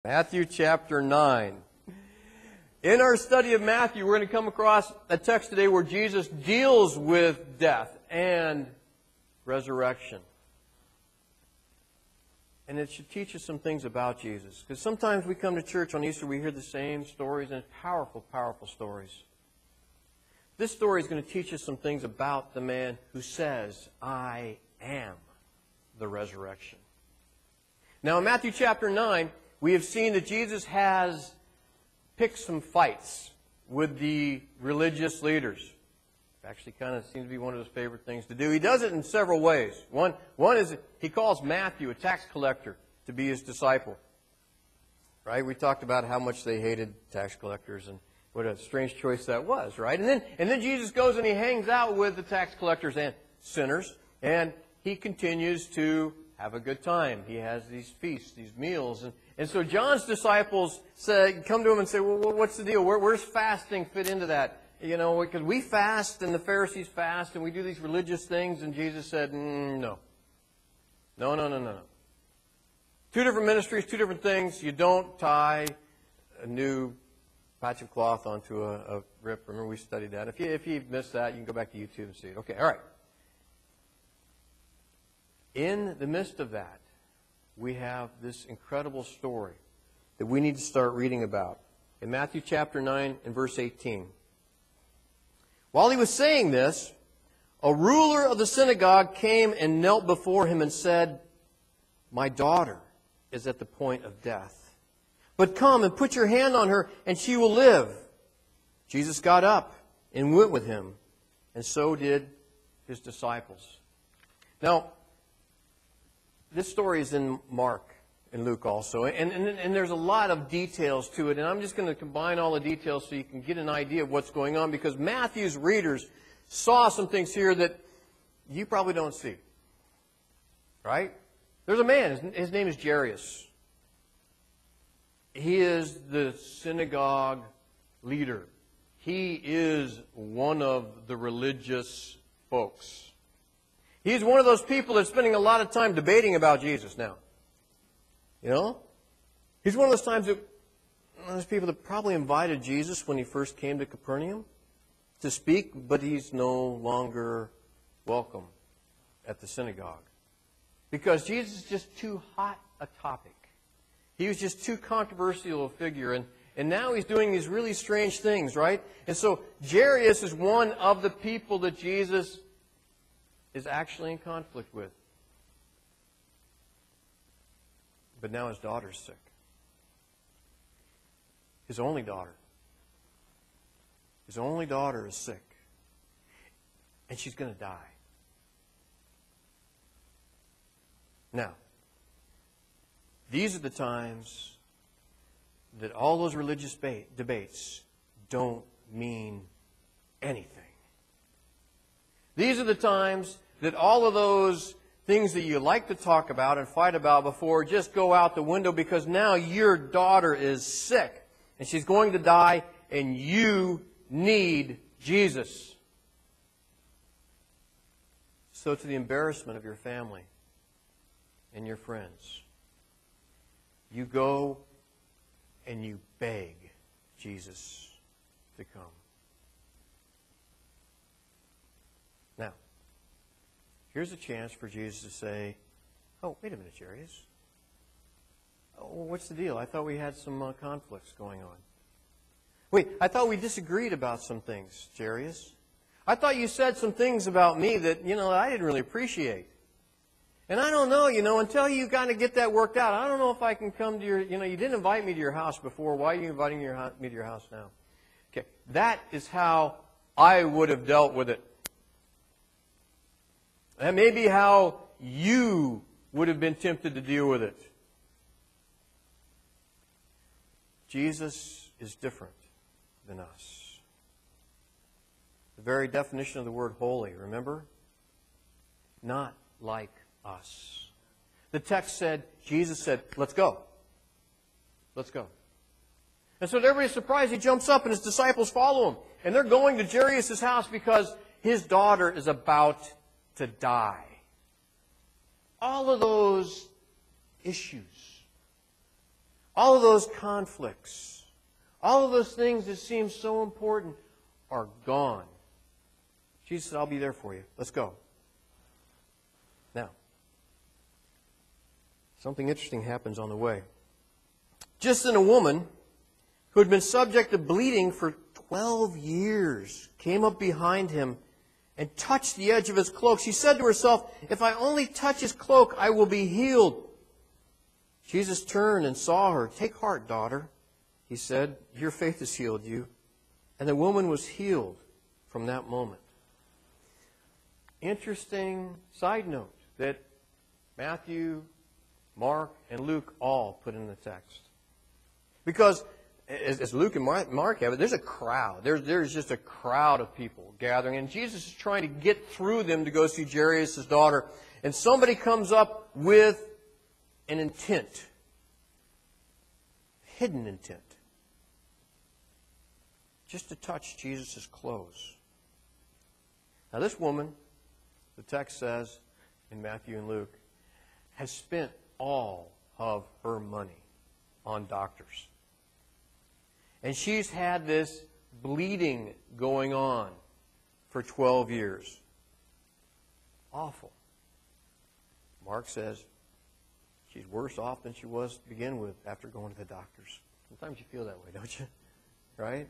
Matthew chapter 9. In our study of Matthew, we're going to come across a text today where Jesus deals with death and resurrection. And it should teach us some things about Jesus. Because sometimes we come to church on Easter, we hear the same stories, and it's powerful, powerful stories. This story is going to teach us some things about the man who says, I am the resurrection. Now in Matthew chapter 9, we have seen that Jesus has picked some fights with the religious leaders. It actually kind of seems to be one of his favorite things to do. He does it in several ways. One is he calls Matthew, a tax collector, to be his disciple. Right? We talked about how much they hated tax collectors and what a strange choice that was, right? And then Jesus goes and he hangs out with the tax collectors and sinners, and he continues to have a good time. He has these feasts, these meals. And so John's disciples come to him and say, well, what's the deal? Where's fasting fit into that? You know, because we fast and the Pharisees fast and we do these religious things. And Jesus said, no. No. Two different ministries, two different things. You don't tie a new patch of cloth onto a rip. Remember we studied that. If you missed that, you can go back to YouTube and see it. Okay, all right. In the midst of that, we have this incredible story that we need to start reading about. In Matthew chapter 9 and verse 18. While he was saying this, a ruler of the synagogue came and knelt before him and said, My daughter is at the point of death. But come and put your hand on her and she will live. Jesus got up and went with him, and so did his disciples. Now, this story is in Mark and Luke also, and there's a lot of details to it, and I'm just going to combine all the details so you can get an idea of what's going on, because Matthew's readers saw some things here that you probably don't see. Right? There's a man, his name is Jairus. He is the synagogue leader. He is one of the religious folks. He's one of those people that's spending a lot of time debating about Jesus now. You know? He's one of those people that probably invited Jesus when he first came to Capernaum to speak, but he's no longer welcome at the synagogue. Because Jesus is just too hot a topic. He was just too controversial a figure, and now he's doing these really strange things, right? And so Jairus is one of the people that Jesus is actually in conflict with. But now his daughter's sick. His only daughter. His only daughter is sick. And she's going to die. Now, these are the times that all those religious debates don't mean anything. These are the times that all of those things that you like to talk about and fight about before just go out the window, because now your daughter is sick and she's going to die and you need Jesus. So to the embarrassment of your family and your friends, you go and you beg Jesus to come. Now, here's a chance for Jesus to say, oh, wait a minute, Jairus. Oh, what's the deal? I thought we had some conflicts going on. Wait, I thought we disagreed about some things, Jairus. I thought you said some things about me that, I didn't really appreciate. And I don't know, until you kind of get that worked out, I don't know if I can come to your, you didn't invite me to your house before. Why are you inviting me to your house now? Okay, that is how I would have dealt with it. That may be how you would have been tempted to deal with it. Jesus is different than us. The very definition of the word holy, remember? Not like us. The text said, Jesus said, let's go. Let's go. And so to everybody's surprise, he jumps up and his disciples follow him. And they're going to Jairus' house because his daughter is about to die. All of those issues, all of those conflicts, all of those things that seem so important are gone. Jesus said, I'll be there for you. Let's go. Now, something interesting happens on the way. Just then a woman who had been subject to bleeding for 12 years came up behind him and touched the edge of his cloak. She said to herself, if I only touch his cloak, I will be healed. Jesus turned and saw her. Take heart, daughter, he said. Your faith has healed you. And the woman was healed from that moment. Interesting side note that Matthew, Mark, and Luke all put in the text. Because as Luke and Mark have it, there's a crowd. There's just a crowd of people gathering. And Jesus is trying to get through them to go see Jairus' daughter. And somebody comes up with an intent. Hidden intent. Just to touch Jesus' clothes. Now this woman, the text says in Matthew and Luke, has spent all of her money on doctors. And she's had this bleeding going on for 12 years. Awful. Mark says she's worse off than she was to begin with after going to the doctors. Sometimes you feel that way, don't you? Right?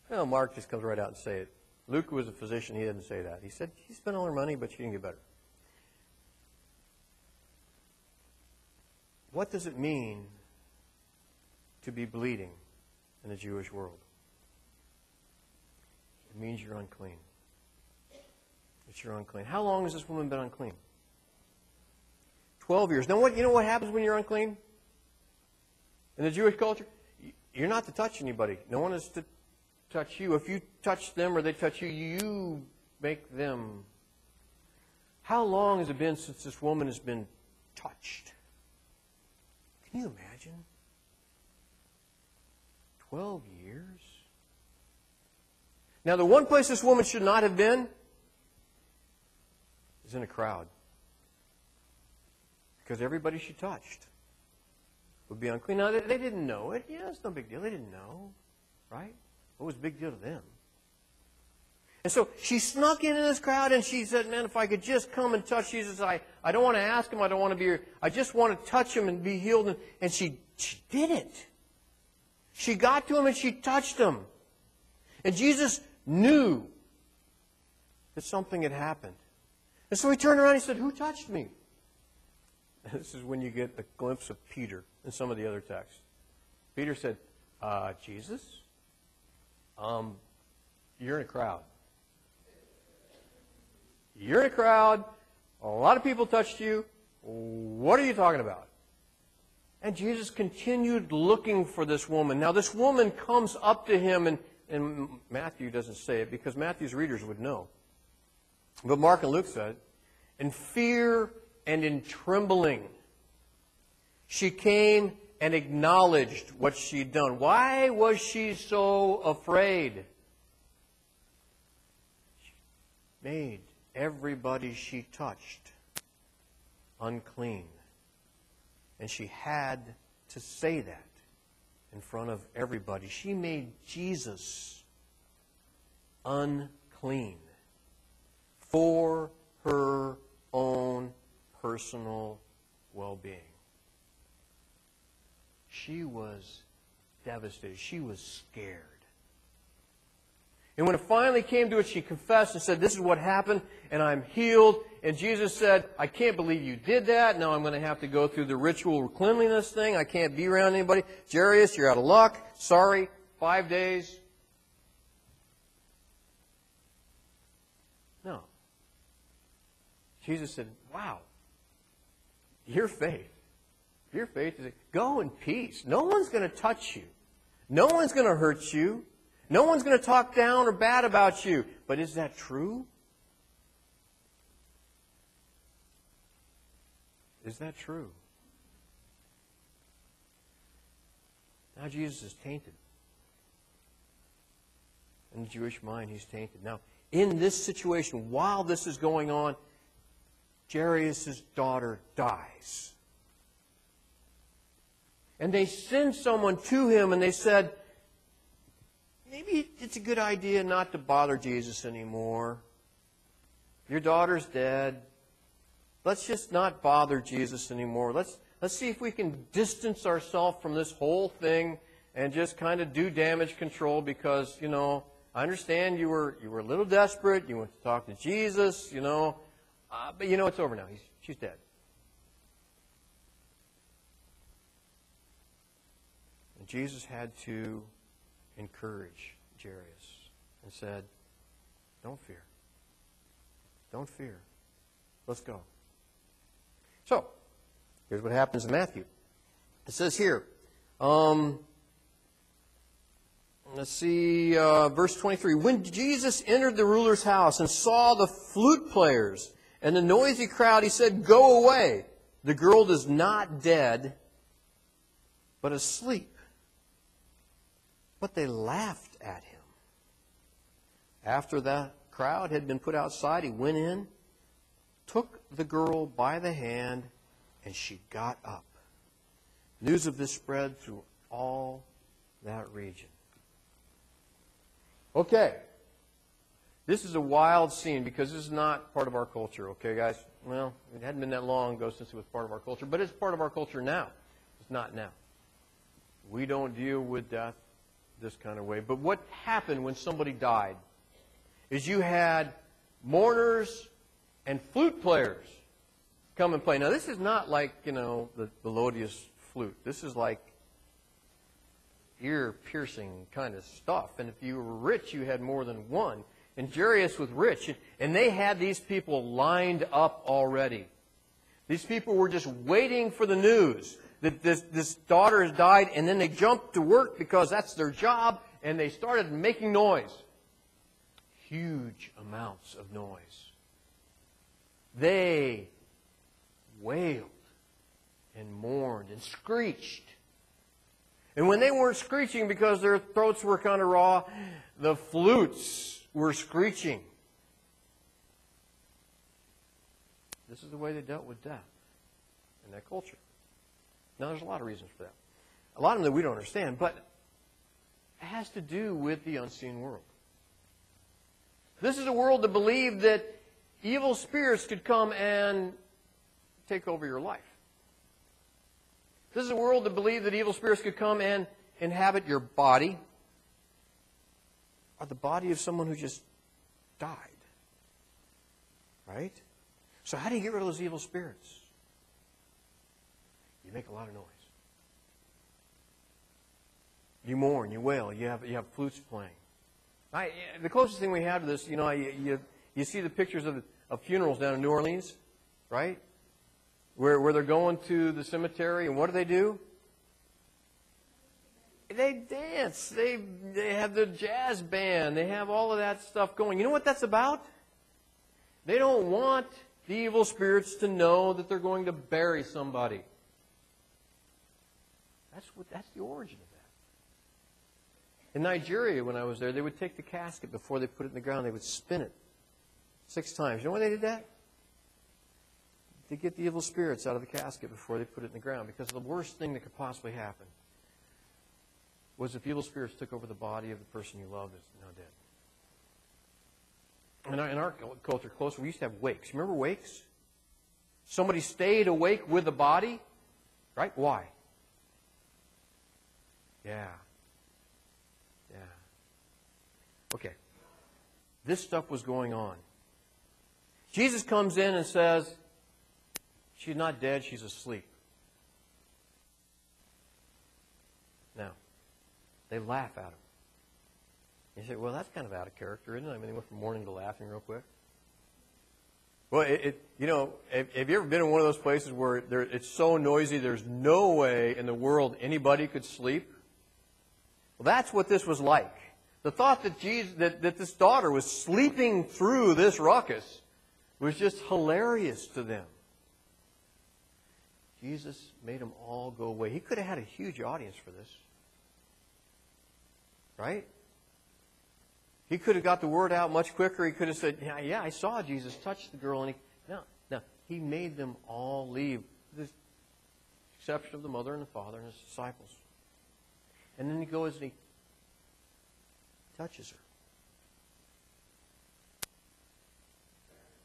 Well, Mark just comes right out and say it. Luke was a physician. He didn't say that. He said she spent all her money, but she didn't get better. What does it mean to be bleeding in the Jewish world? It means you're unclean. That you're unclean. How long has this woman been unclean? 12 years. Now, you know what happens when you're unclean? In the Jewish culture? You're not to touch anybody. No one is to touch you. If you touch them or they touch you, you make them. How long has it been since this woman has been touched? Can you imagine? 12 years? Now, the one place this woman should not have been is in a crowd. Because everybody she touched would be unclean. Now, they didn't know it. Yeah, it's no big deal. They didn't know. Right? What was a big deal to them? And so she snuck into this crowd and she said, man, if I could just come and touch Jesus, I don't want to ask him, I don't want to be here. I just want to touch him and be healed. And she did it. She got to him and she touched him. And Jesus knew that something had happened. And so he turned around and he said, who touched me? And this is when you get a glimpse of Peter in some of the other texts. Peter said, Jesus? You're in a crowd. You're in a crowd. A lot of people touched you. What are you talking about? And Jesus continued looking for this woman. Now, this woman comes up to him, and Matthew doesn't say it because Matthew's readers would know. But Mark and Luke said, in fear and in trembling, she came and acknowledged what she'd done. Why was she so afraid? She made everybody she touched unclean. And she had to say that in front of everybody. She made Jesus unclean for her own personal well-being. She was devastated. She was scared. And when it finally came to it, she confessed and said, this is what happened, and I'm healed. And Jesus said, I can't believe you did that. Now I'm going to have to go through the ritual cleanliness thing. I can't be around anybody. Jairus, you're out of luck. Sorry. 5 days. No. Jesus said, wow, your faith is, go in peace. No one's going to touch you. No one's going to hurt you. No one's going to talk down or bad about you. But is that true? Is that true? Now Jesus is tainted. In the Jewish mind, he's tainted. Now, in this situation, while this is going on, Jairus' daughter dies. And they send someone to him and they said, maybe it's a good idea not to bother Jesus anymore. Your daughter's dead. Let's just not bother Jesus anymore. Let's see if we can distance ourselves from this whole thing and just kind of do damage control because, I understand you were a little desperate. You went to talk to Jesus, but it's over now. She's dead. And Jesus had to encourage Jairus and said, don't fear. Don't fear. Let's go. So, here's what happens in Matthew. It says here, let's see, verse 23. When Jesus entered the ruler's house and saw the flute players and the noisy crowd, he said, go away. The girl is not dead, but asleep. But they laughed at him. After that crowd had been put outside, he went in, took the girl by the hand, and she got up. News of this spread through all that region. Okay. This is a wild scene because this is not part of our culture, okay, guys? Well, it hadn't been that long ago since it was part of our culture, but it's part of our culture now. It's not now. We don't deal with death this kind of way. But what happened when somebody died is you had mourners and flute players come and play. Now, this is not like, the melodious flute. This is like ear-piercing kind of stuff. And if you were rich, you had more than one. And Jairus was rich, and they had these people lined up already. These people were just waiting for the news that this daughter has died, and then they jumped to work because that's their job, and they started making noise. Huge amounts of noise. They wailed and mourned and screeched. And when they weren't screeching because their throats were kind of raw, the flutes were screeching. This is the way they dealt with death in that culture. Now, there's a lot of reasons for that. A lot of them that we don't understand, but it has to do with the unseen world. This is a world that believed that evil spirits could come and take over your life. This is a world that believed that evil spirits could come and inhabit your body, or the body of someone who just died. Right? So how do you get rid of those evil spirits? You make a lot of noise. You mourn, you wail, you have flutes playing. The closest thing we have to this, you see the pictures of funerals down in New Orleans, right? Where they're going to the cemetery, and what do? They dance. They have the jazz band. They have all of that stuff going. You know what that's about? They don't want the evil spirits to know that they're going to bury somebody. That's the origin of that. In Nigeria, when I was there, they would take the casket before they put it in the ground. They would spin it 6 times. You know why they did that? To get the evil spirits out of the casket before they put it in the ground. Because the worst thing that could possibly happen was if evil spirits took over the body of the person you loved that's now dead. In our culture, closer, we used to have wakes. Remember wakes? Somebody stayed awake with the body, right? Why? Yeah. Okay. This stuff was going on. Jesus comes in and says, she's not dead, she's asleep. Now, they laugh at him. You say, well, that's kind of out of character, isn't it? I mean, they went from mourning to laughing real quick. Well, have you ever been in one of those places where it's so noisy there's no way in the world anybody could sleep? Well, that's what this was like. The thought that this daughter was sleeping through this ruckus was just hilarious to them. Jesus made them all go away. He could have had a huge audience for this. Right? He could have got the word out much quicker. He could have said, yeah, I saw Jesus touch the girl. And no, he made them all leave. This exception of the mother and the father and his disciples. And then he goes and he touches her.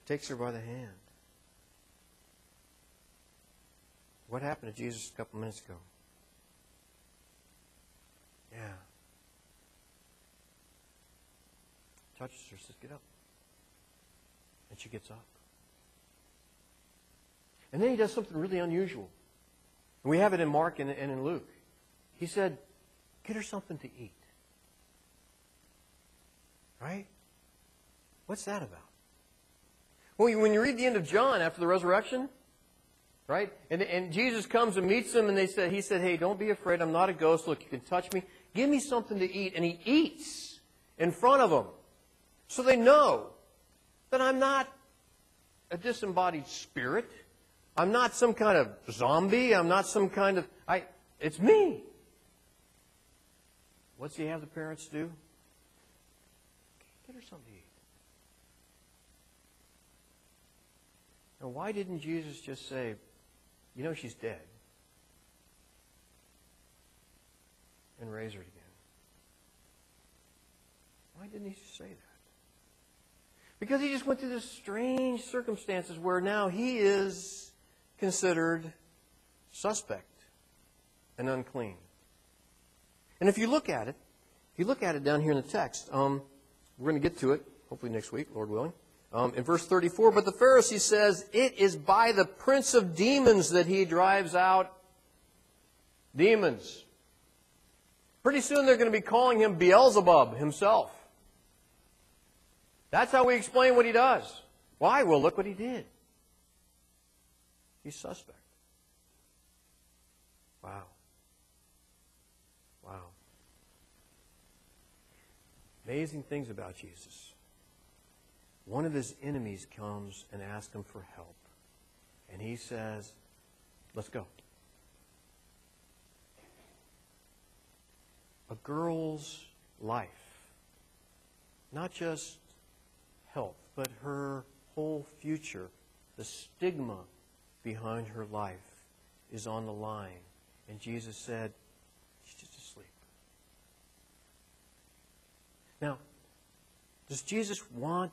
Takes her by the hand. What happened to Jesus a couple minutes ago? Yeah. Touches her, says, get up. And she gets up. And then he does something really unusual. And we have it in Mark and in Luke. He said, get her something to eat. Right? What's that about? Well, when you read the end of John after the resurrection, right? And Jesus comes and meets them, and he said, hey, don't be afraid. I'm not a ghost. Look, you can touch me. Give me something to eat. And he eats in front of them. So they know that I'm not a disembodied spirit. I'm not some kind of zombie. I'm not some kind of... It's me. What's he have the parents do? Get her something to eat. Now, why didn't Jesus just say, you know she's dead, and raise her again? Why didn't he say that? Because he just went through this strange circumstances where now he is considered suspect and unclean. And if you look at it down here in the text, we're going to get to it, hopefully next week, Lord willing. In verse 34, but the Pharisee says, it is by the prince of demons that he drives out demons. Pretty soon they're going to be calling him Beelzebub himself. That's how we explain what he does. Why? Well, look what he did. He's suspect. Wow. Wow. Amazing things about Jesus. One of his enemies comes and asks him for help. And he says, let's go. A girl's life, not just health, but her whole future, the stigma behind her life is on the line. And Jesus said, she's just asleep. Now, does Jesus want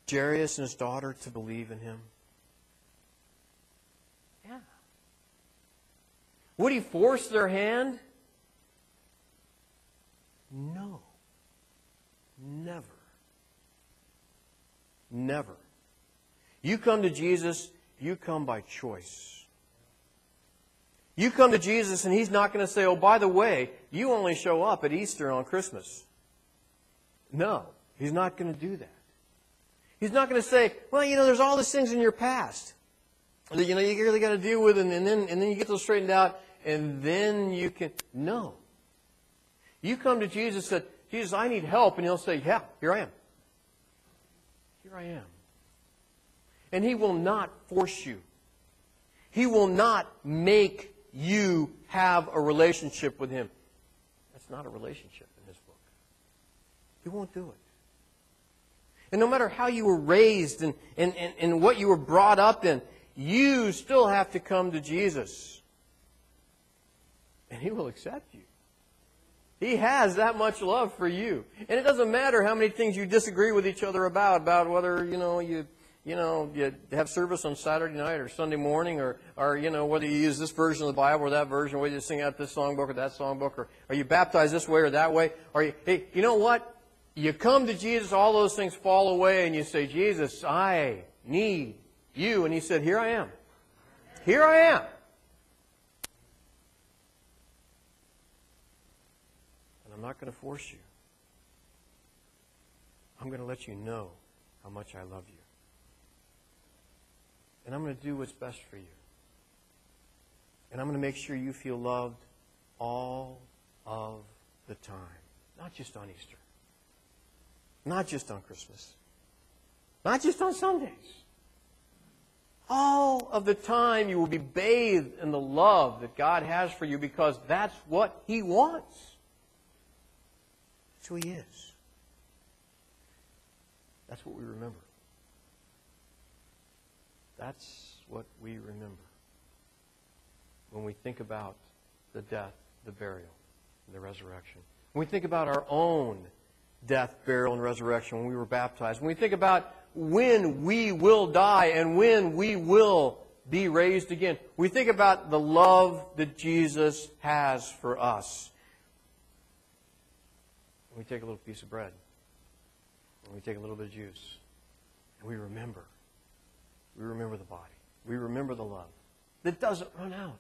Jairus and his daughter to believe in him? Yeah. Would he force their hand? No. Never. Never. You come to Jesus, you come by choice. You come to Jesus and he's not going to say, oh, by the way, you only show up at Easter on Christmas. No, he's not going to do that. He's not going to say, well, there's all these things in your past that, you really got to deal with, and then you get those straightened out, and then you can... No. You come to Jesus and say, Jesus, I need help, and he'll say, yeah, here I am. Here I am. And he will not force you. He will not make you have a relationship with him. That's not a relationship in this book. He won't do it. And no matter how you were raised and what you were brought up in, you still have to come to Jesus. And he will accept you. He has that much love for you. And it doesn't matter how many things you disagree with each other about whether, you have service on Saturday night or Sunday morning, or whether you use this version of the Bible or that version, whether you sing out this songbook or that songbook, or are you baptized this way or that way, or hey, you know what? You come to Jesus, all those things fall away, and you say, Jesus, I need you. And he said, here I am. Here I am. And I'm not going to force you. I'm going to let you know how much I love you. And I'm going to do what's best for you. And I'm going to make sure you feel loved all of the time. Not just on Easter. Not just on Christmas. Not just on Sundays. All of the time you will be bathed in the love that God has for you, because that's what he wants. That's who he is. That's what we remember. That's what we remember. when we think about the death, the burial, and the resurrection. When we think about our own death, burial, and resurrection when we were baptized. When we think about when we will die and when we will be raised again. We think about the love that Jesus has for us. We take a little piece of bread. And we take a little bit of juice. And we remember. We remember the body. We remember the love that doesn't run out.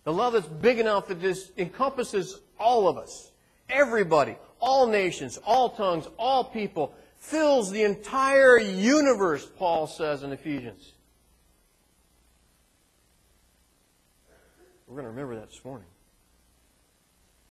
The love that's big enough that this encompasses all of us. Everybody. All nations. All tongues. All people. Fills the entire universe, Paul says in Ephesians. We're going to remember that this morning.